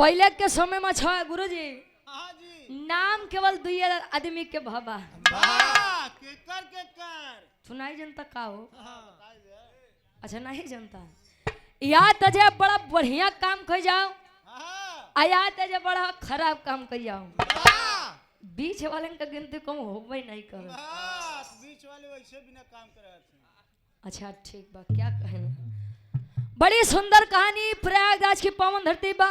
पहले के समय में छा गुरुजी हाँ जी नाम केवल दुई आदमी के भाबा वाह केकर सुनाई जनता का हो हाँ अच्छा नहीं जनता याद अजय बड़ा बढ़िया काम कर जाओ हाँ याद अजय बड़ा खराब काम कर जाओ वाह बीच वाले का गिनती कम होबे नहीं कर बीच वाले वैसे बिना काम कर रहे थे अच्छा ठीक बा क्या कहना बड़ी सुंदर कहानी प्रयागराज की पावन धरती बा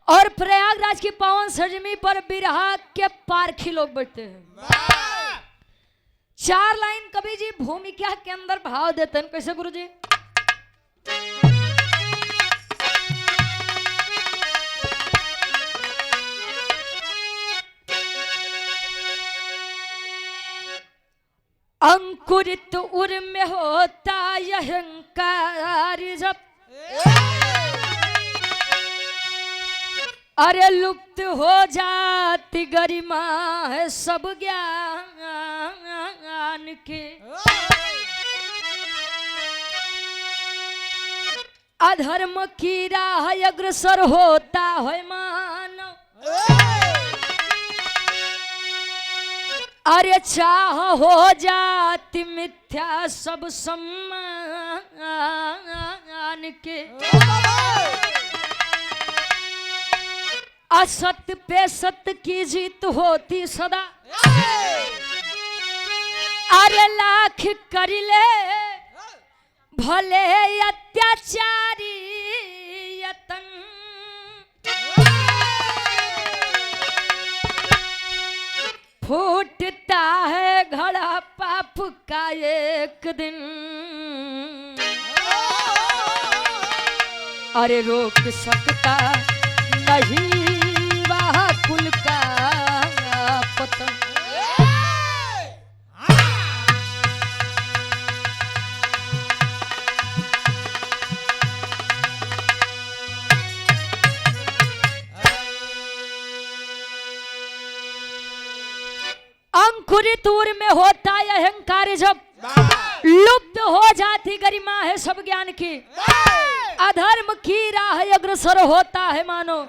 और प्रयागराज की पावन सरजमी पर बिरहा के पारखी लोग बैठते हैं वाह 4 लाइन कवि जी भूमिका के अंदर भाव देते हैं कैसे गुरुजी अंकुरित उर में होता यह अहंकार जब अरे लुप्त हो जाती गरिमा है सब ज्ञान के अधर्म की राह अग्रसर होता है मानव अरे चाह हो जाती मिथ्या सब सम्मान के असत्य पे सत्य की जीत होती सदा अरे लाख कर ले भले अत्याचारी यतन फूटता है घड़ा पाप का एक दिन अरे रोक सकता नहीं वह कुल का पतन अंकुरित उर में होता है अहंकार जब लुप्त हो जाती गरिमा है सब ज्ञान की अधर्म की राह अग्रसर होता है मानो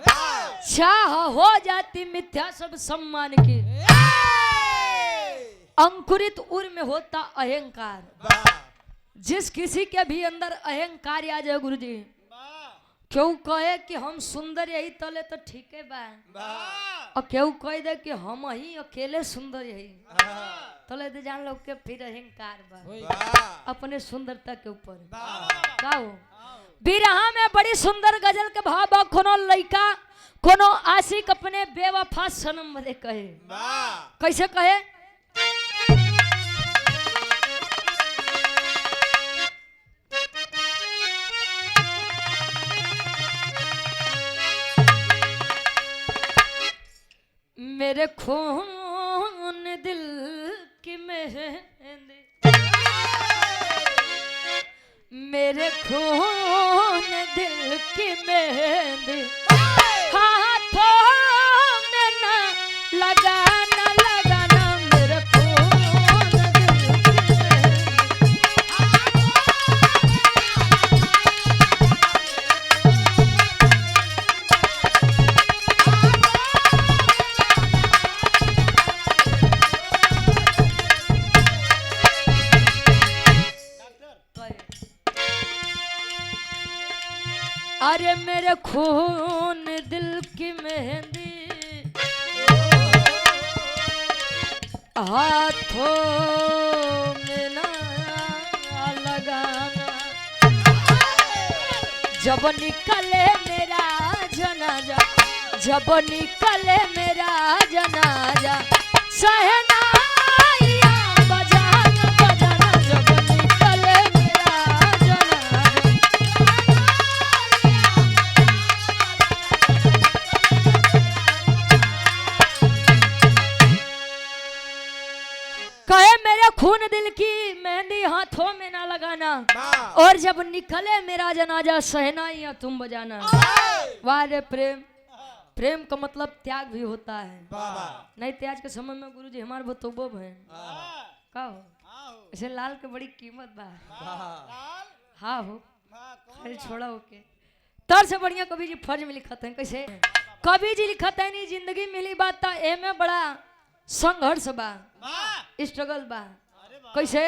चाह हो जाती मिथ्या सब सम्मान की अंकुरित उर में होता अहंकार जिस किसी के भी अंदर अहंकार आ जाए गुरुजी क्यों कहे कि हम सुंदर यही तले तो ठीक है बा और क्यों कह दे कि हम ही अकेले सुंदर यही तले तो जान लोग के फिर अहंकार बा अपने सुंदरता के ऊपर का हो बिरहा में बड़ी सुंदर गजल के भाव बा कोनो लड़का कोनो आशिक अपने बेवफा सनम मरे कहे कैसे कहे मेरे खून दिल की मेहंदी मेरे खून दिल की मेहंदी हाथों में न लगाना लगाना मेरे खून दिल की अरे मेरे खून दिल की मेहंदी हाथों में ना लगाना जब निकले मेरा जनाजा जब निकले मेरा जनाजा सहनाइयाँ बजाना बजाना जब निकले मेरा जनाजा कहे मेरे खून दिल की मेहंदी हाथों में ना लगाना और जब निकले मेरा जनाजा सहनाइयाँ तुम बजाना वाह रे प्रेम प्रेम का मतलब त्याग भी होता है नहीं त्याग के समय में गुरुजी हमारे बतौबो है का हो ऐसे लाल के बड़ी कीमत बा हाँ हो खैर छोड़ा होके तर से बढ़िया कवि जी फर्ज में लिखत हैं कैसे कवि जी लिखत है नहीं जिंदगी मिली बात ता एमे बड़ा संघर्ष बा वाह स्ट्रगल बा अरे वाह कैसे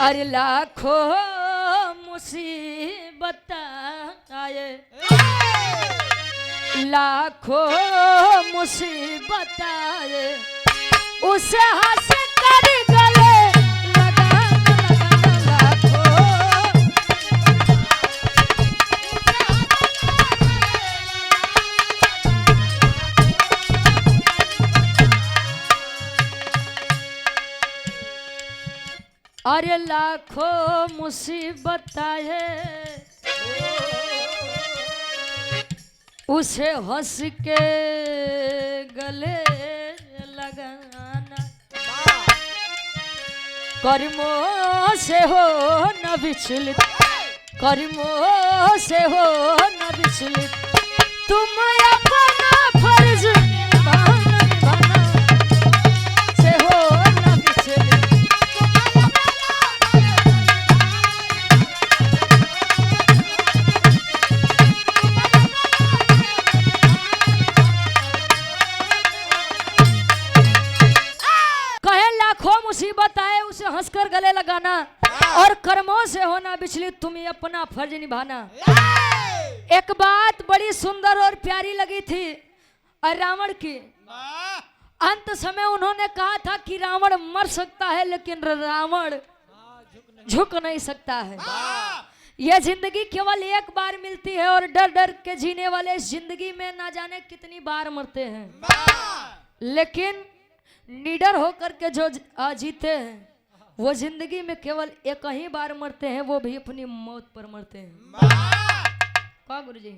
अरे लाखों मुसीबत आए लाखों मुसीबत आए उसे हंस कर गले लगाना लाखों अरे लाखों मुसीबत आए उसे हंस के गले लगाना कर्मों से हो न विचलित कर्मों से हो न विचलित तुम अपना फर्ज निभाना से हो न विचलित मुसीबत आए उसे हंसकर गले लगाना और कर्मों से होना विचलित तुम्हें अपना फर्ज निभाना। एक बात बड़ी सुंदर और प्यारी लगी थी रावण की। अंत समय उन्होंने कहा था कि रावण मर सकता है लेकिन रावण झुक नहीं सकता है। यह जिंदगी केवल एक बार मिलती है और डर डर के जीने वाले इस जिंदगी में ना जाने कितनी बार मरते हैं, लेकिन निडर होकर के जो जीते हैं वो जिंदगी में केवल एक ही बार मरते हैं, वो भी अपनी मौत पर मरते हैं। क्या गुरुजी?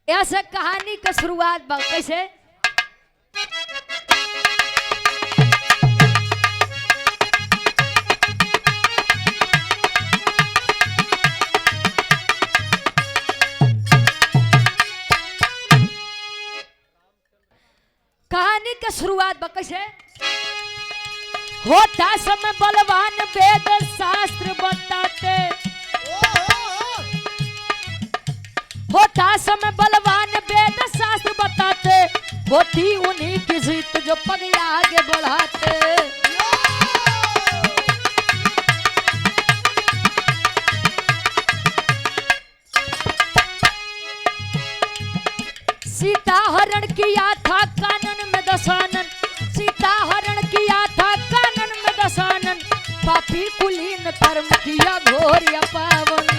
ऐसे कहानी का शुरुआत कैसे? कहानी का शुरुआत कैसे? होता समय बलवान वेद शास्त्र बताते, होता समय बलवान वेद शास्त्र बताते, होती उन्हीं की जीत जो पग आगे बढ़ाते। सीता हरण किया था कानन में दशानन, सीता हरण किया था कानन में दशानन, पापी कुलीन कर्म किया घोर या पावन।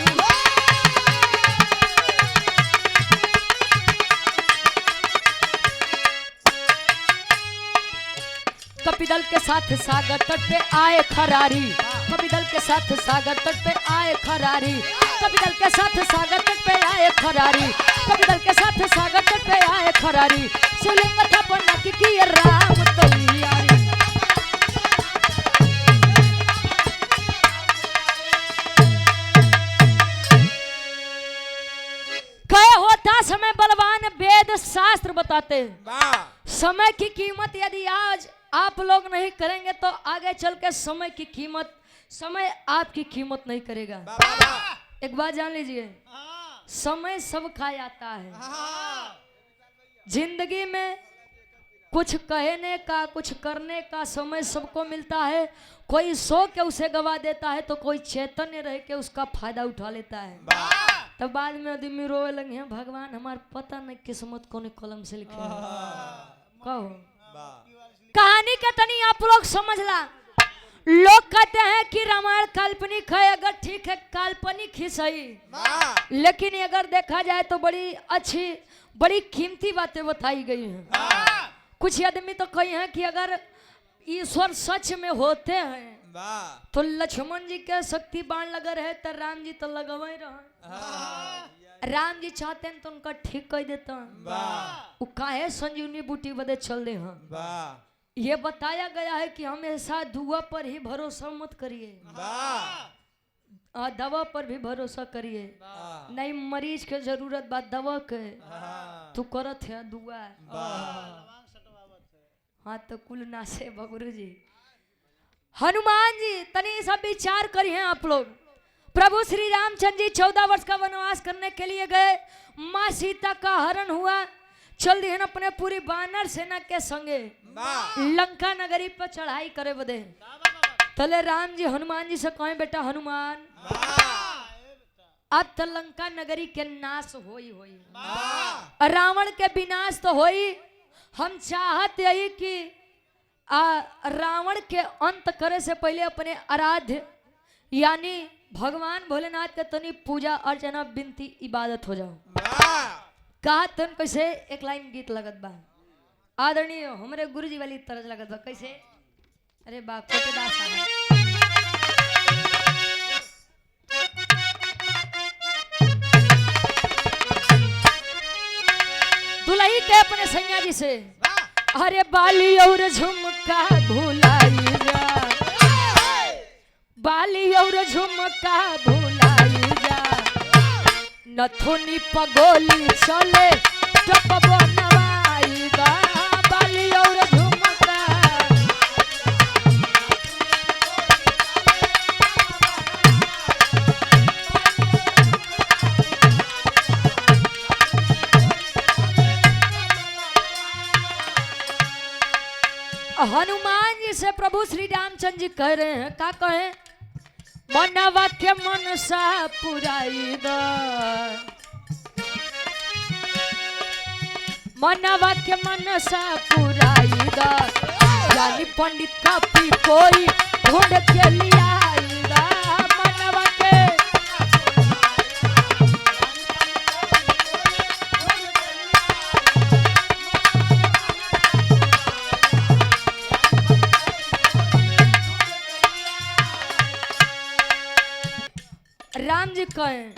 कपिदल के साथ सागर तट पे आए खरारी, कपिदल के साथ सागर तट पे आए खरारी, कपिदल के साथ सागर तट पे आए खरारी, कपिदल के साथ सागर तट पे आए खरारी, शिवलिंग स्थापना की राम तैयारी। कहे होता समय बलवान वेद शास्त्र बताते हैं। समय की कीमत यदि आज आप लोग नहीं करेंगे तो आगे चल के समय की कीमत, समय आपकी कीमत नहीं करेगा। एक बात जान लीजिए, समय सब खा जाता है। जिंदगी में कुछ कहने का, कुछ करने का समय सबको मिलता है। कोई सो के उसे गवा देता है तो कोई चैतन्य रह के उसका फायदा उठा लेता है। तब बाद में आदमी रोए लगे, भगवान हमारे पता नहीं किस्मत कौन कलम से लिखे है। कहो कहानी का तनी आप लोग समझ ला। लोग कहते हैं कि रामायण काल्पनिक है, अगर ठीक है काल्पनिक ही सही, लेकिन अगर देखा जाए तो बड़ी अच्छी, बड़ी कीमती बातें बताई गई हैं। कुछ आदमी तो कहे हैं कि अगर ईश्वर सच में होते हैं तो लक्ष्मण जी के शक्ति बाण लगा रहे तो राम जी तो लगवा ही रहे। राम जी चाहते हैं तो उनका ठीक कर देता है। वो काहे संजीवनी बूटी बदे चल दे हैं। ये बताया गया है कि हमेशा दुआ पर ही भरोसा मत करिए, दवा पर भी भरोसा करिए। नहीं मरीज के जरूरत बात दवा के तू करत है दुआ। हाँ तो कुल नासे बगुरु जी। हनुमान जी तनी सब विचार करिए आप लोग। प्रभु श्री रामचंद्र जी 14 वर्ष का वनवास करने के लिए गए, माँ सीता का हरण हुआ, चल दिए अपने पूरी वानर सेना के संगे लंका नगरी पर चढ़ाई करे बदे। तले राम जी हनुमान जी से कहें बेटा हनुमान अब तो लंका नगरी के नाश होई रावण के विनाश तो होई, हम चाहते यही कि रावण के अंत करे से पहले अपने आराध्य यानी भगवान भोलेनाथ के तनी पूजा अर्चना विनती इबादत हो जाओ। कहा तन कैसे एक लाइन गीत लगत बा आदरणीय हमरे गुरुजी वाली तरह लगत बा कैसे, अरे बा कोटेदार साहब दुलही के अपने सैया जी से, अरे बाली और झुमका भुलाई जा, बाली और झुमका भुलाई जा, नथुनी पगोली चले टप बनवाई गा, बाली और झुमका। हनुमान जी से प्रभु श्री रामचंद्र जी कह रहे हैं, क्या कहें, मनवा के मनसा पुराई द, मनवा के मनसा पुराई द, यानी पंडित का पी कोई ढूंढ के लिया मनवा के। राम जी कहें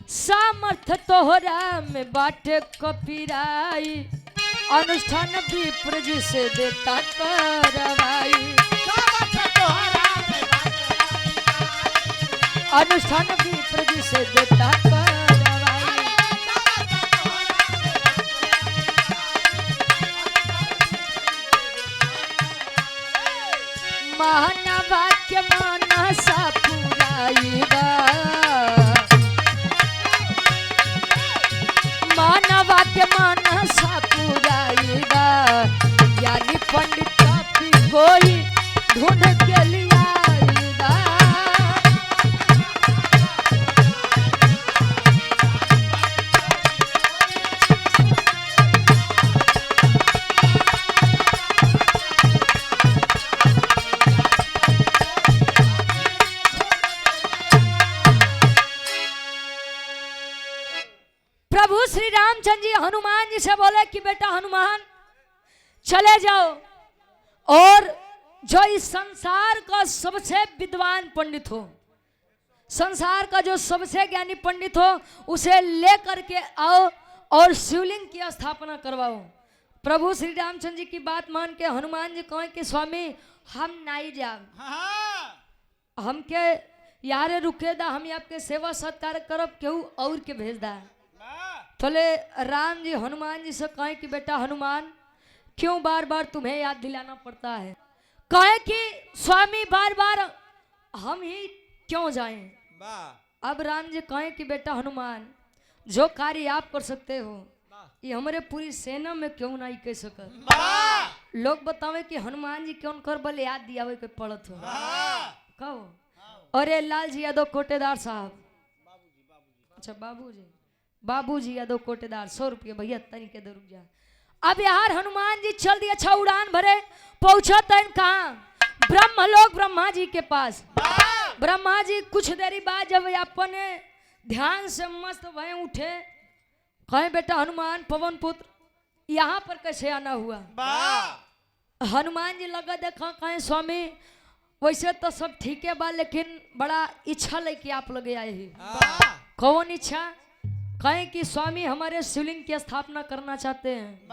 सामर्थ तोहरा में बाटे कपिराई, अनुष्ठान विप्र जी से देता करवाई, अनुष्ठान विप्र जी से देता करवाई। मानवा के मनसा पुराई गा, मानवा के मनसा पुराई गा, यानी पंडित का भी कोई ढूंढ के लिया गा। प्रभु श्री रामचंद्र जी हनुमान जी से बोले कि बेटा हनुमान चले जाओ और जो इस संसार का सबसे विद्वान पंडित हो, संसार का जो सबसे ज्ञानी पंडित हो उसे लेकर के आओ और शिवलिंग की स्थापना करवाओ। प्रभु श्री रामचंद्र जी की बात मान के हनुमान जी कहें कि स्वामी हम नहीं जाओ, हमके यारे रुके दा, हम आपके सेवा सत्कार करब, केहू और के भेज दा। तोले राम जी हनुमान जी से कहें कि बेटा हनुमान क्यों बार बार तुम्हें याद दिलाना पड़ता है, कहे कि स्वामी बार बार हम ही क्यों जाएं। अब राम जी कहें कि बेटा हनुमान जो कार्य आप कर सकते हो ये हमारे पूरी सेना में क्यों नहीं कह सकत। लोग बतावे कि हनुमान जी क्यों कर बल याद दिया के पड़त हो, कहो अरे लाल जी यादव कोटेदार साहब, अच्छा बाबूजी यादव कोटेदार 100 रुपये भैया तनी के दे रुक जा। अब यार हनुमान जी चल दिए, अच्छा उड़ान भरे, पहुंचा तन कहा ब्रह्मलोक ब्रह्मा जी के पास। ब्रह्मा जी कुछ देरी बाद जब अपने ध्यान से मस्त भय उठे, कहे बेटा हनुमान पवन पुत्र यहाँ पर कैसे आना हुआ। हनुमान जी लगा देखा, कहे स्वामी वैसे तो सब ठीक है बा, लेकिन बड़ा इच्छा लेके आप लगे आए हैं। कौन इच्छा, कहें कि स्वामी हमारे शिवलिंग की स्थापना करना चाहते हैं।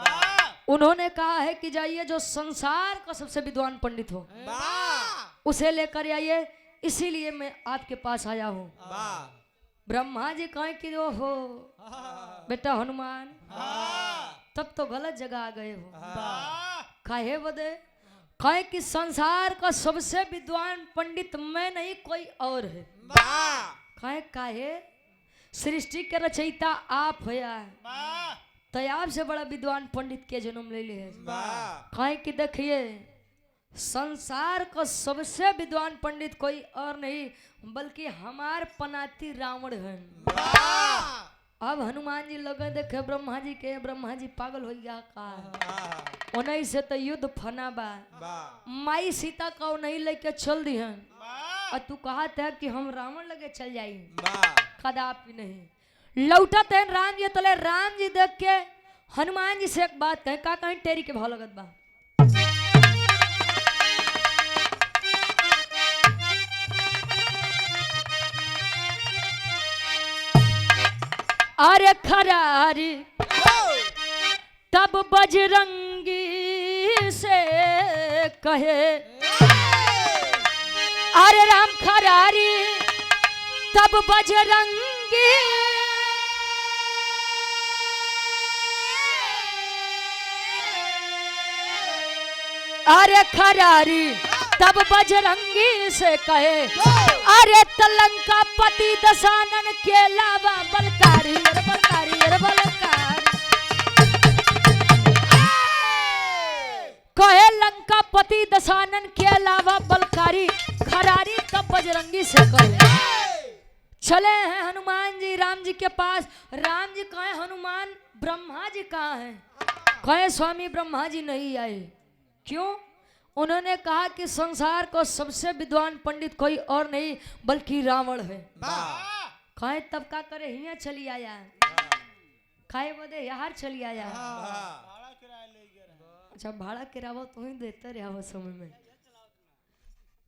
उन्होंने कहा है कि जाइए जो संसार का सबसे विद्वान पंडित हो उसे लेकर आइए, इसीलिए मैं आपके पास आया हूँ। ब्रह्मा जी कहें कि ओ हो बेटा हनुमान तब तो गलत जगह आ गए हो। काहे बदे, कहे कि संसार का सबसे विद्वान पंडित मैं नहीं कोई और है। कहे काहे सृष्टि के रचयिता आप है, तो आपसे बड़ा विद्वान पंडित के जन्म ले ले है। कहे कि देखिए संसार का सबसे विद्वान पंडित कोई और नहीं बल्कि हमार पनाती रावण है। अब हनुमान जी लगे देखे ब्रह्मा जी के, ब्रह्मा जी पागल हो गया का उन्हीं से तो युद्ध फना बा, माई सीता का नहीं लेके चल दी हैं और तू कहते है कि हम रावण लगे चल जाई, कदापि नहीं। लौटत है राम जी तले, राम जी देख के हनुमान जी से एक बात कहे, का कहीं टेरी के भाव लगत बा। अरे खरारी तब बजरंगी से कहे, अरे राम खरारी तब बजरंगी अरे खरारी तब बजरंगी से कहे, अरे तलंका पति दशानन के लावा बलकारी बलकारी बलकारी कहे लंका पति दशानन के अलावा बलकारी खरारी तब बजरंगी से कहे। चले हैं हनुमान जी राम जी के पास। राम जी कहे हनुमान ब्रह्मा जी कहाँ हैं? कहे स्वामी ब्रह्मा जी नहीं आए। क्यों? उन्होंने कहा कि संसार को सबसे विद्वान पंडित कोई और नहीं बल्कि रावण है। कहे तब का करे हिया चली आया, खाए बोले यार चली आया। अच्छा भाड़ा किराया तो ही देते रहा समय में।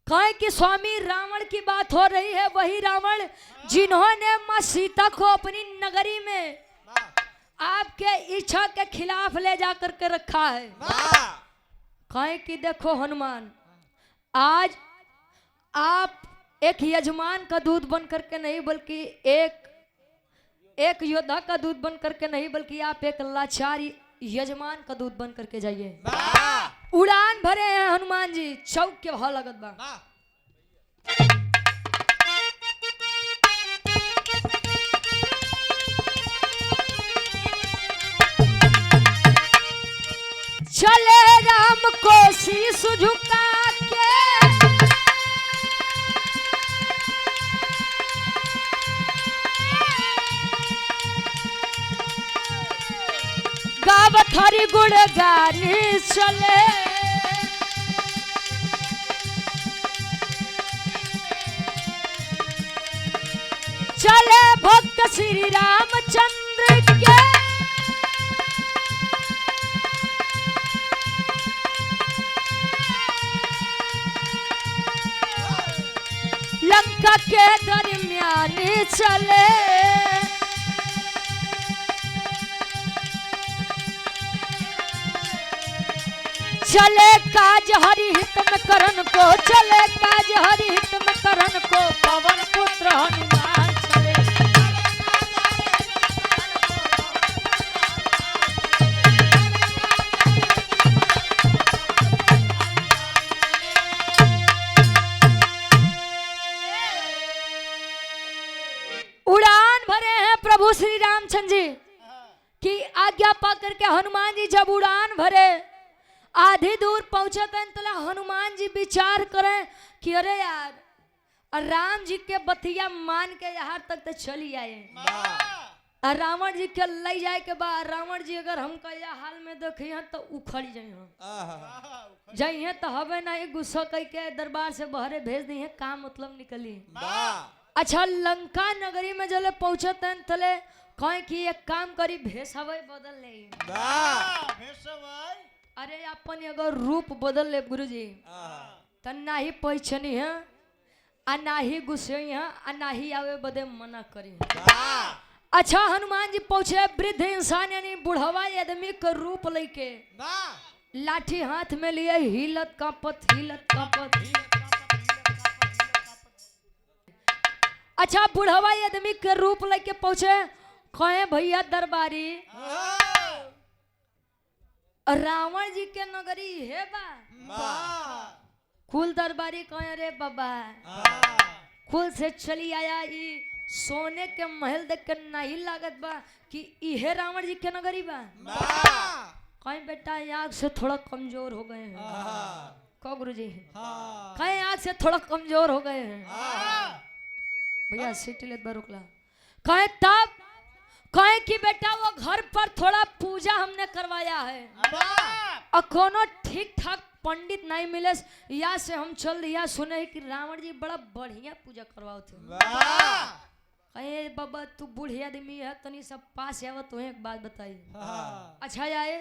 कहे कि स्वामी रावण की बात हो रही है, वही रावण जिन्होंने मां सीता को अपनी नगरी में आपके इच्छा के खिलाफ ले जाकर के रखा है। कहे कि देखो हनुमान, आज आप एक यजमान का दूध बन करके नहीं बल्कि एक योद्धा का दूध बन करके नहीं बल्कि आप एक लाचार यजमान का दूध बन करके जाइए। उड़ान भरे हैं हनुमान जी, चौक के भाव लगत बा। चले राम को शीश झुका के गावत हरि गुण गानी चले। चले भक्त श्री रामचंद्र के लंका के दरमियान चले। चले काज हरि हित में करण को, चले काज हरि हित में करण को, पवन पुत्र हनुमान चले। उड़ान भरे हैं प्रभु श्री रामचंद्र जी की आज्ञा पा करके हनुमान जी जब उड़ान भरे आधी दूर पहुंचे तो हनुमान जी विचार करें कि अरे यार राम जी के बतिया मान के यहाँ तक तो चली आए, और रावण जी के ले जाए के बाद रावण जी अगर हमका यह हाल में देखिए तो उखड़ जाइए तो हवे नहीं गुस्सा करके दरबार से बहरे भेज दी है, काम मतलब निकली। अच्छा लंका नगरी में जले पहुंचे तले कहे कि एक काम करी भेष हवे बदल ले। अरे अपन अगर रूप बदल ले गुरुजी तो ना ही पहचानी है आ ना ही गुस्से है आ ना ही आवे बदे मना करी। अच्छा हनुमान जी पहुंचे वृद्ध इंसान यानी बुढ़वा आदमी का रूप लेके लाठी हाथ में लिए हिलत कांपत हिलत कांपत। अच्छा बुढ़वा आदमी के रूप लेके पहुंचे, कहे भैया दरबारी रावण जी के नगरी है बा कुल दरबारी कहे रे बाबा कुल से चली आया ई सोने के महल देख के नहीं लागत बा कि इहे रावण जी के नगरी बा कहीं बेटा आँख से थोड़ा कमजोर हो गए हैं को गुरु जी कहीं आँख से थोड़ा कमजोर हो गए हैं भैया सीटी लेत बा रुकला कहीं तब कहे कि बेटा वो घर पर थोड़ा पूजा हमने करवाया है और कोनो ठीक ठाक पंडित नहीं मिले या से हम चल दिया सुने कि रावण जी बड़ा बढ़िया पूजा करवाओ थे कहे बाबा तू बूढ़ी आदमी है तनी सब पास आवा तो एक बात बताई अच्छा आए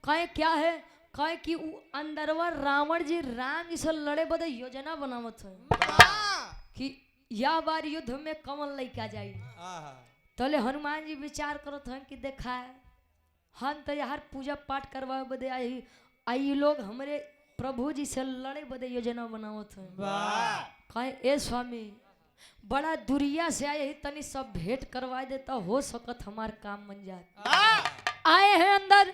कहे क्या है कहे कि अंदरवा रावण जी राम जी से लड़े बदे योजना बनावत है कि या बार युद्ध में कमल लेके जाई तले हनुमान जी विचार करत हैं कि देखा है हम तो यार पूजा पाठ करवा बदे आई लोग हमारे प्रभु जी से लड़े बदे योजना बनावत हैं कहे ए स्वामी बड़ा दुरिया से आए तनी सब भेंट करवा देता हो सकत हमार काम बन जाए आए हैं अंदर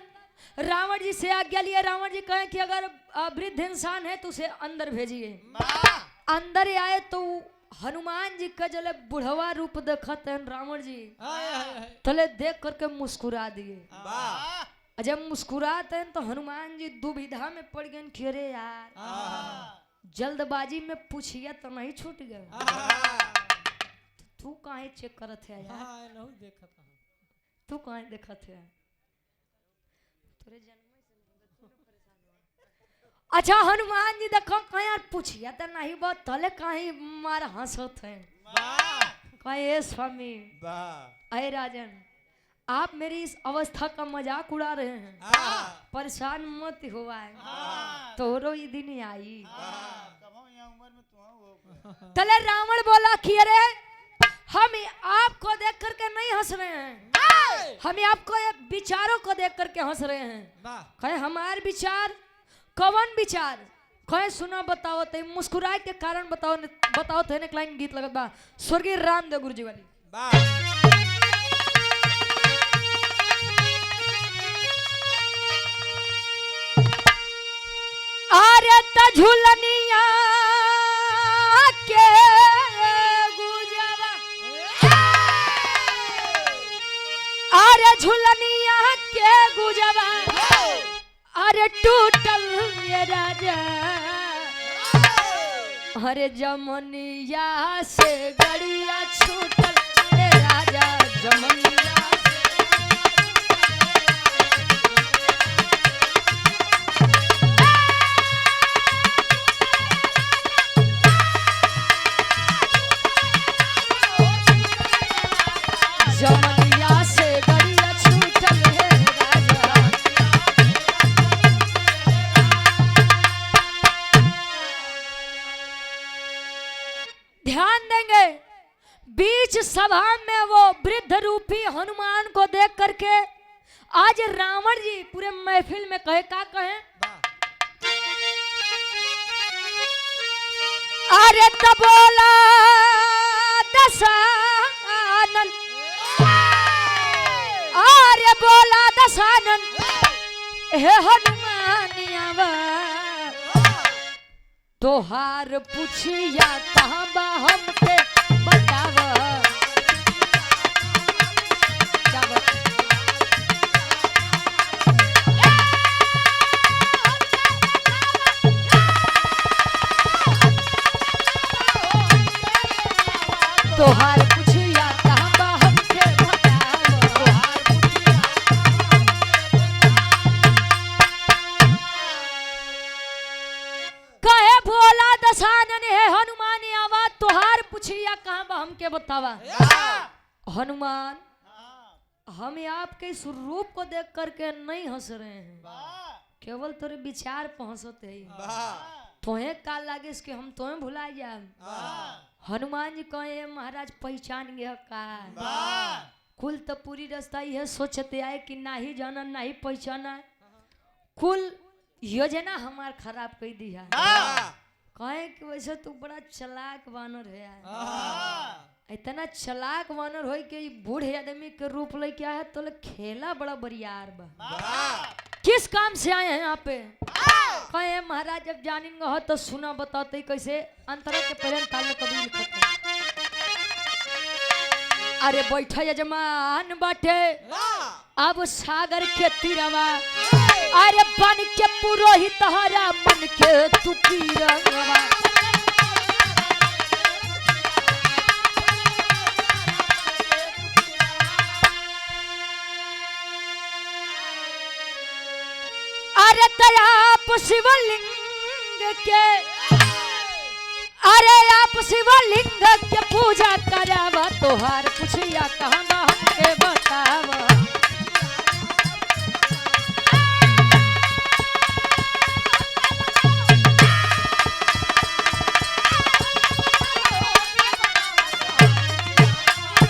रावण जी से आज्ञा लिए रावण जी कहे कि अगर वृद्ध इंसान है तो उसे अंदर भेजिए अंदर आए तो हनुमान जी का जले बुढ़वा रूप देखते हैं रावण जी तले देख करके मुस्कुरा दिए जब मुस्कुराते हैं तो हनुमान जी दुविधा में पड़ गए कि अरे यार जल्दबाजी में पूछिए तो नहीं छूट गए तू काहे चेक करत है यार तू काहे देखत है तोरे जन्म अच्छा हनुमान जी देखो कहीं यार पूछिया तो नहीं बात तले कहीं मार हंसत है कहे स्वामी अरे राजन आप मेरी इस अवस्था का मजाक उड़ा रहे हैं परेशान मत हुआ है तोरो ये दिन आई तले रावण बोला कि अरे हम आपको देख करके नहीं हंस रहे हैं हम आपको विचारों को देख करके हंस रहे हैं कहे हमारे विचार कौन विचार कहे सुना बताओ ते मुस्कुराए के कारण बताओ थे एक लाइन गीत लगत बा स्वर्गीय रामदेव गुरुजी वाली अरे त झुलनिया के गुजवा अरे झुलनिया के गुजवा अरे टूटल ये राजा अरे जमनिया से गड़िया छूटल ये राजा जमनिया जमनिया से गड़िया छूटल है राजा ध्यान देंगे बीच सभा में वो वृद्ध रूपी हनुमान को देख करके आज रावण जी पूरे महफिल में कहे का कहे अरे तब बोला दशानन अरे बोला दशानन हे हनुमानिया तोहार पूछिया कहाँ बा हमके बताव तोहार पूछिया कहाँ बा हमके बताव कहे भोला दशानन है हनुमान आवा तोहार पूछिया कहाँ बा हमके बतावा हनुमान हम आपके इस रूप को देख करके नहीं हंस रहे हैं केवल तेरे विचार पर हंसते हैं तोहे का लागे इसके हम तोहे भुला जाए हनुमान जी कहे महाराज पहचान गया का कुल तो पूरी रास्ता यह सोचते आए कि ना ही जाना ना ही पहचाना कुल योजना हमार खराब कर दिया कहे कि वैसे तू बड़ा चालाक वानर है इतना चालाक वानर हो कि बूढ़े आदमी के रूप लेके आया तो खेला बड़ा बरियार बा किस काम से आए हैं यहाँ पे? कहे महाराज जब जानेंगे हो तो सुना बताते कैसे अंतरा के पहले ताल में कभी लिखत है। अरे बैठा यजमान बाटे अब सागर के तीरवा, अरे बन के पुरोहित हरा मन के तू पीरवा। अरे आप शिवलिंग के, अरे आप शिवलिंग के पूजा करावा, तोहार पुछिया कहाँ हमके बतावा।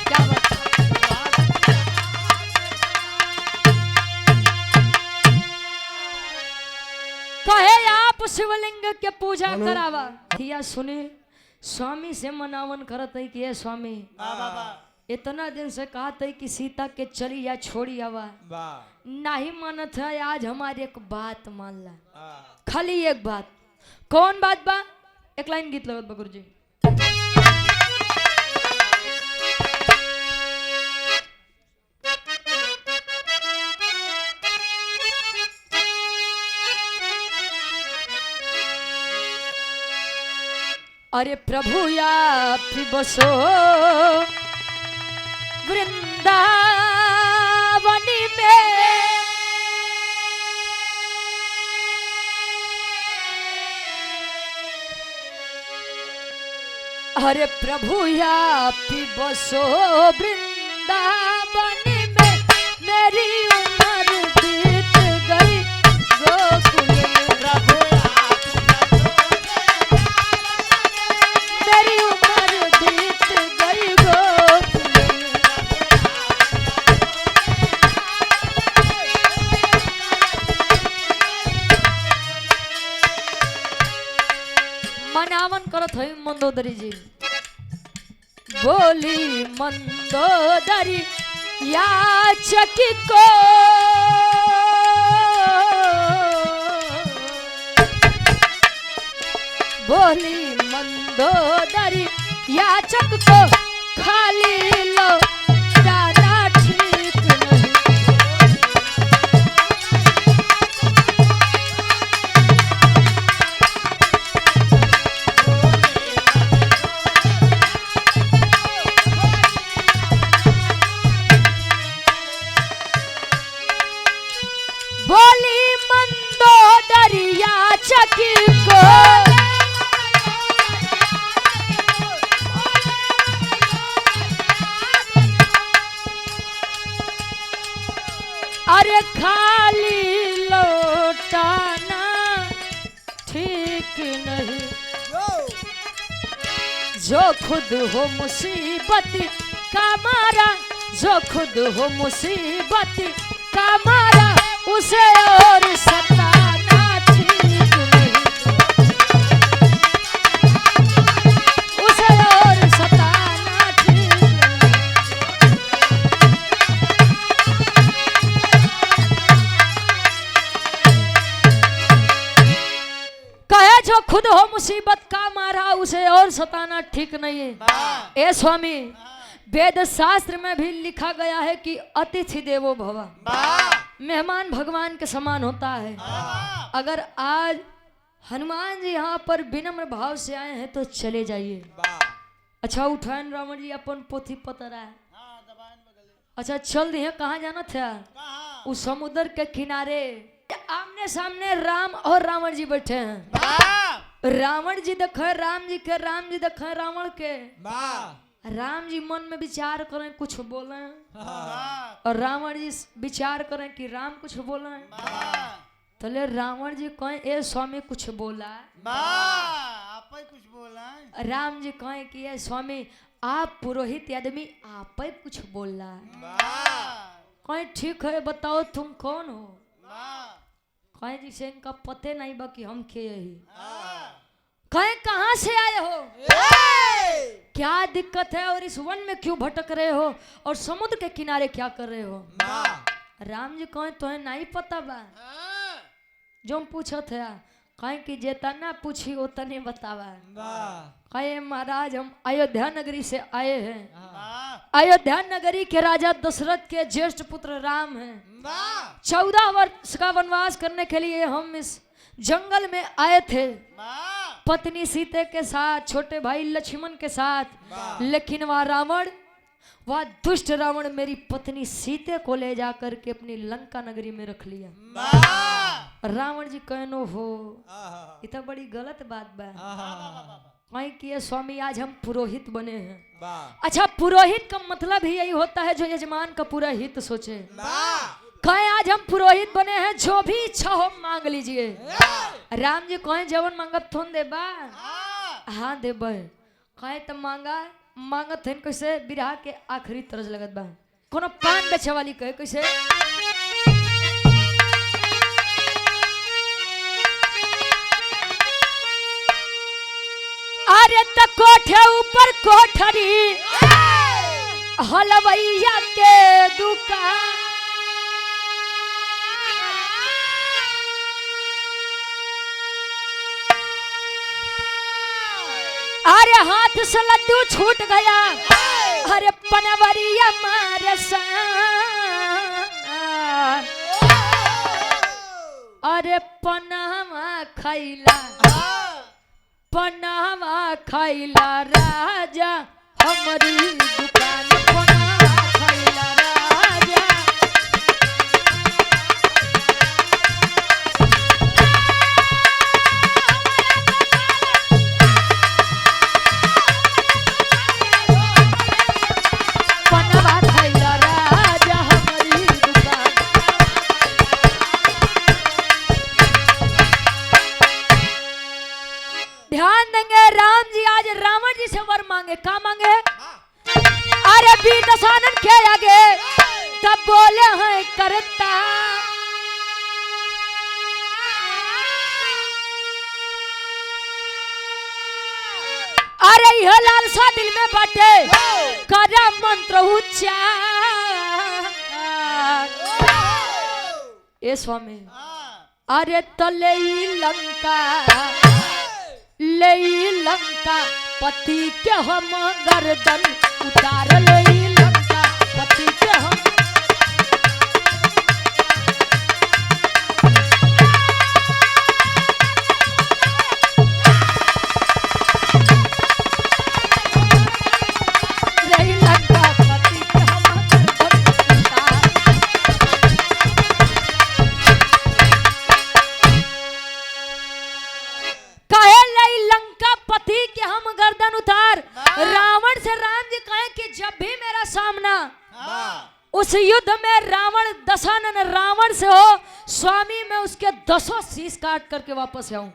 क्या बात है? कहे आप शिवलिंग के पूजा करावा। थिया सुने स्वामी से मनावन करत है कि ये स्वामी इतना दिन से कहा था कि सीता के चली या छोड़ी आवा, नहीं मानत है। आज हमारी एक बात मान ला, खाली एक बात। कौन बात बा? एक लाइन गीत लगत बा गुरुजी। अरे प्रभु आप बसो वृंदावन में, अरे प्रभु आप बसो वृंदावन में, मेरी उम्र बीत गई गोकुल में। प्रभु मेरी उम्र बीत गई गोकुल में। मनावन करत है मंदोदरी जी। बोली मंदोदरी याचक को, बोली मंदोदरी याचक को, खाली लो दाना ठीक नहीं। बोली मंदोदरी याचक को, अरे खाली लौटाना ठीक नहीं। जो खुद हो मुसीबत का मारा, जो खुद हो मुसीबत का मारा, उसे और सताना ठीक नहीं। उसे और सताना ठीक नहीं। कहे जो खुद हो मुसीबत का मारा, उसे और सताना ठीक नहीं है। ए स्वामी, वेद शास्त्र में भी लिखा गया है कि अतिथि देवो भव, मेहमान भगवान के समान होता है। अगर आज हनुमान जी यहाँ पर विनम्र भाव से आए हैं तो चले जाइए। अच्छा उठान रावण जी अपन पोथी पतरा है। अच्छा चल दिए, कहाँ जाना था? उस समुद्र के किनारे आमने सामने राम और रावण जी बैठे हैं। रावण जी देखे राम जी के, राम जी देखे रावण के। राम जी मन में विचार करें कुछ बोले, और रावण जी विचार करें कि राम कुछ बोले। तले रावण जी कहें ए स्वामी कुछ बोला, आप कुछ बोला। राम जी कहें कि ए स्वामी आप पुरोहित आदमी आप कुछ बोला। कहें ठीक है बताओ तुम कौन हो? कहें जी से इनका पते नहीं बा कि हम के यही। कहें कहाँ से आए हो, क्या दिक्कत है, और इस वन में क्यों भटक रहे हो, और समुद्र के किनारे क्या कर रहे हो? राम जी कहे तो नहीं पता बा जो हम पूछो थे कहे कि जेतना पूछी उतने बतावा। कहे महाराज हम अयोध्या नगरी से आए हैं। अयोध्या नगरी के राजा दशरथ के ज्येष्ठ पुत्र राम हैं। 14 वर्ष का वनवास करने के लिए हम इस जंगल में आए थे, पत्नी सीते के साथ, छोटे भाई लक्ष्मण के साथ। लेकिन वह दुष्ट रावण मेरी पत्नी सीते को ले जाकर के अपनी लंका नगरी में रख लिया। रावण जी कहनो हो ये तो बड़ी गलत बात बा। कहीं किए स्वामी आज हम पुरोहित बने हैं। अच्छा पुरोहित का मतलब ही यही होता है जो यजमान का पूरा हित सोचे। कहें आज हम पुरोहित बने हैं, जो भी इच्छा हो मांग लीजिए। राम जी कहें जवन मांगत थोन देबा। हाँ देबे। कहे तो मांगत है कैसे बिरहा के आखिरी तरस लगत बा। कोनो पान बेचे वाली कहे कैसे अरे त कोठे ऊपर कोठरी हलवैया के दुकान। अरे हाथ से लड्डू छूट गया, अरे पनवरिया मारे अरे पनावा खैला राजा हमारी दुकान। पनावा खैला राजा मांगे का मांगे। अरे वीर दशानन के आगे तब बोले हैं करता। अरे यह लालसा दिल में बाटे करा मंत्र उच्चार। ए स्वामी अरे तले लंका पति के हम गर्दन उतार ले लंका पति के हम। रावण से राम जी कहे कि जब भी मेरा सामना उस युद्ध में रावण दशानन रावण से हो स्वामी मैं उसके 10 शीश काट करके वापस आऊं।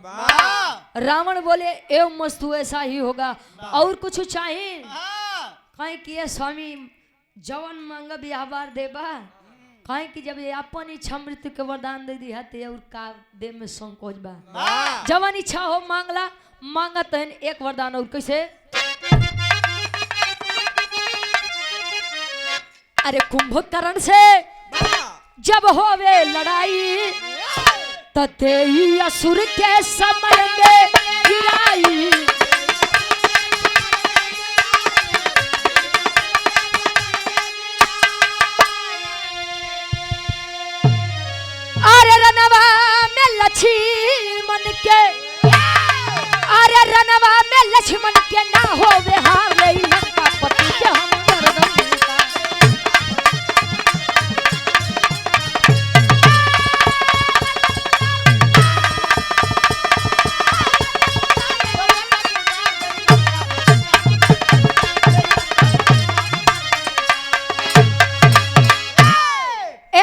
रावण बोले एवं मस्तु ऐसा ही होगा और कुछ चाहिए। कहे कि स्वामी जवन मांग बिहार देबा। कहे कि जब ये अपन इच्छा मृत्यु के वरदान दे दी है और का दे में संकोच बा। जवन इच्छा हो मांगला मांगत है एक वरदान और कैसे। अरे कुंभकर्ण से जब होवे लड़ाई तते असुर के समर में गिराई। अरे रनवा में लक्ष्मण के अरे रनवा में लक्ष्मण के ना होवे हारे लंका पति के हम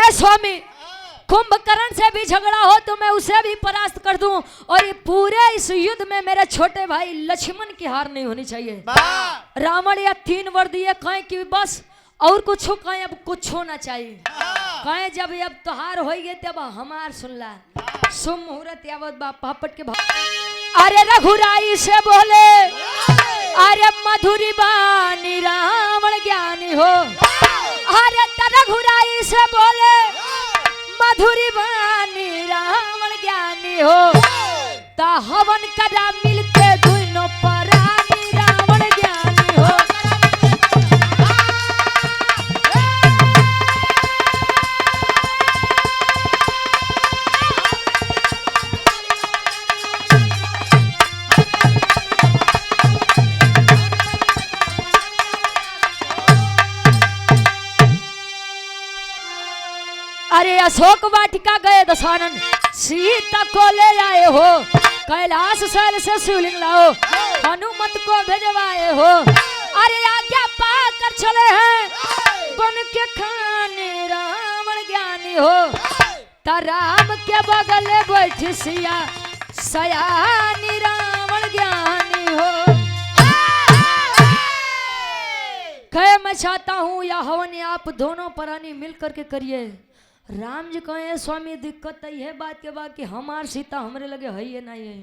स्वामी कुंभकर्ण से भी झगड़ा हो तो मैं उसे भी परास्त कर दूं और ये पूरे इस युद्ध में मेरे छोटे भाई लक्ष्मण की हार नहीं होनी चाहिए। रावण या 3 वर दिए कहें कि बस और कुछ कहें अब कुछ होना चाहिए। कहें जब अब त्योहार हो गए तब हमार सुनला शुभ मुहूर्त यावत बा पापट के भाव। अरे रघुराई से बोले अरे मधुरी बानी रावण ज्ञानी हो। अरे रघुराई से बोले मधुरी बानी रावण ज्ञानी हो ता हवन करा मिलके दोनों परानी रावण ज्ञानी हो। अरे अशोक वाटिका गए दशानन सीता को ले आए हो कैलाश शैल से शिवलिंग लाओ हनुमत को भेजवाए हो। अरे आज्ञा पाकर चले हैं बन के खाने रावण ज्ञानी हो ता राम के बगल बैठी सिया सयानी रावण ज्ञानी हो। कहे मैं चाहता हूँ या हवन आप दोनों प्राणी मिल करके करिए। राम जी कहे स्वामी दिक्कत है बात के बाद कि हमार सीता हमरे लगे है ये नहीं है।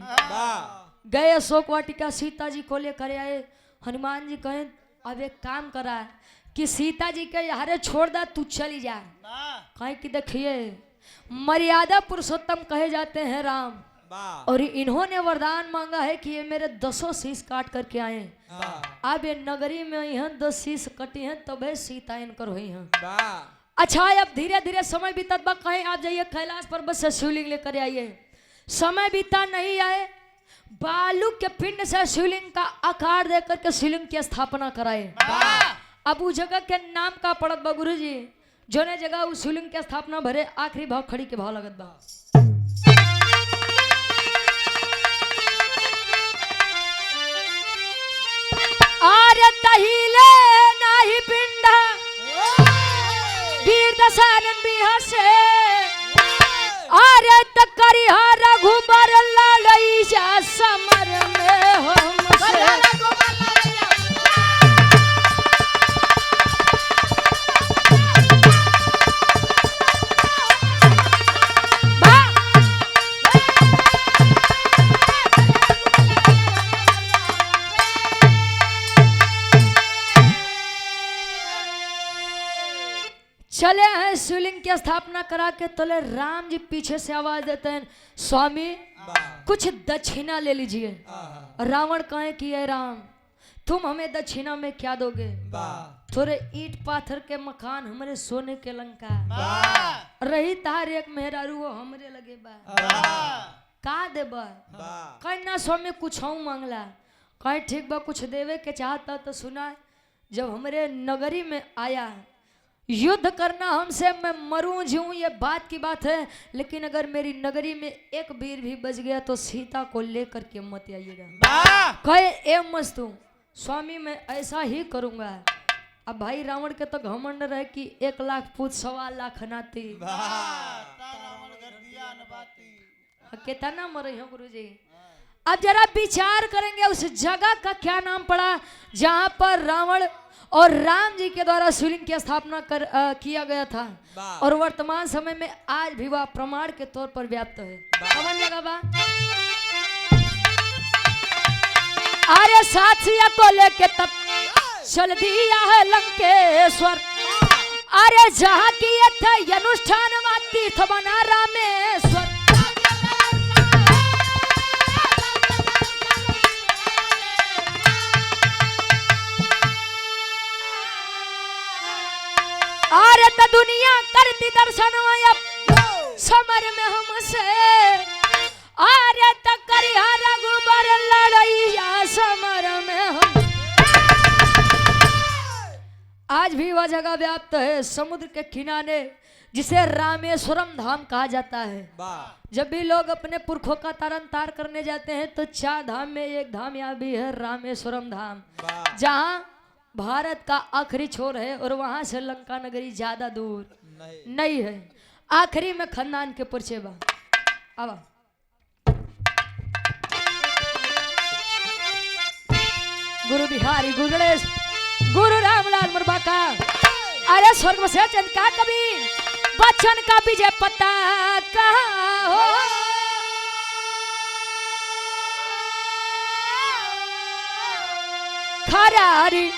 गए अशोक वाटिका सीता जी को लेकर आए। हनुमान जी कहे अब एक काम करा कि सीता जी के यारे छोड़ दा तू चली जा। कहे कि देखिए मर्यादा पुरुषोत्तम कहे जाते हैं राम और इन्होंने वरदान मांगा है कि ये मेरे 10 शीश काट करके आए। अब ये नगरी में यहाँ 10 शीश कटी हैं तबे सीता इनकर हुई हैं। अच्छा अब धीरे धीरे समय बीतत बा कहीं आप जाइए कैलाश पर्वत से शिवलिंग लेकर आइए। समय बीता नहीं आए बालू के पिंड से शिवलिंग का आकार दे करके शिवलिंग की स्थापना कराए। अब उस जगह के नाम का पड़त बा गुरु जी जो ने जगह उस शिवलिंग की स्थापना भरे आखिरी भाव खड़ी के भाव लगत बा। आरे तहिले नाही पिंडा वीर दशानन बिहार से आरे तकरी रघुबर लड़ैया समर में हमसे। चले हैं शिवलिंग की स्थापना करा के तले राम जी पीछे से आवाज देते हैं स्वामी कुछ दक्षिणा ले लीजिए। रावण कहे कि ये राम तुम हमें दक्षिणा में क्या दोगे? थोड़े ईंट पाथर के मकान हमारे सोने के लंका रही तार एक मेहरारू वो हमरे लगे बा का देबा? कहे ना स्वामी कुछ मांगला। कहे ठीक बा कुछ देवे के चाहता तो सुना जब हमारे नगरी में आया युद्ध करना हमसे मैं मरूं जीऊं ये बात की बात है लेकिन अगर मेरी नगरी में एक वीर भी बच गया तो सीता को लेकर के मत आइएगा। कहे ए मस्तू स्वामी मैं ऐसा ही करूंगा। अब भाई रावण के तो घमंड रहे कि 1 लाख पूत 1.25 लाख नाती कितना मरे हैं गुरु जी। अब जरा विचार करेंगे उस जगह का क्या नाम पड़ा जहां पर रावण और राम जी के द्वारा शिवलिंग की स्थापना किया गया था और वर्तमान समय में आज भी वह प्रमाण के तौर पर व्याप्त है। कौन जगह बा? अरे साथिया को लेके तब चल दिया है लंकेश्वर। अरे जहाँ किए थे अनुष्ठान तीर्थ बना रामेश्वर। अरे तो दुनिया करती दर्शन समर में हमसे। अरे तो करिया रघुबर लड़ैया समर में हम। आज भी वह जगह व्याप्त है समुद्र के किनारे जिसे रामेश्वरम धाम कहा जाता है। जब भी लोग अपने पुरखों का तारण तार करने जाते हैं तो 4 धाम में एक धाम यहाँ भी है रामेश्वरम धाम जहाँ भारत का आखिरी छोर है और वहां से लंका नगरी ज्यादा दूर नहीं है। आखिरी में खानदान के परिचय बा। अब गुरु बिहारी गुरुगणेश गुरु रामलाल मुर्बा का अरे स्वर्ग से चंद का कभी बचन का विजय पता कहा हो। खरारी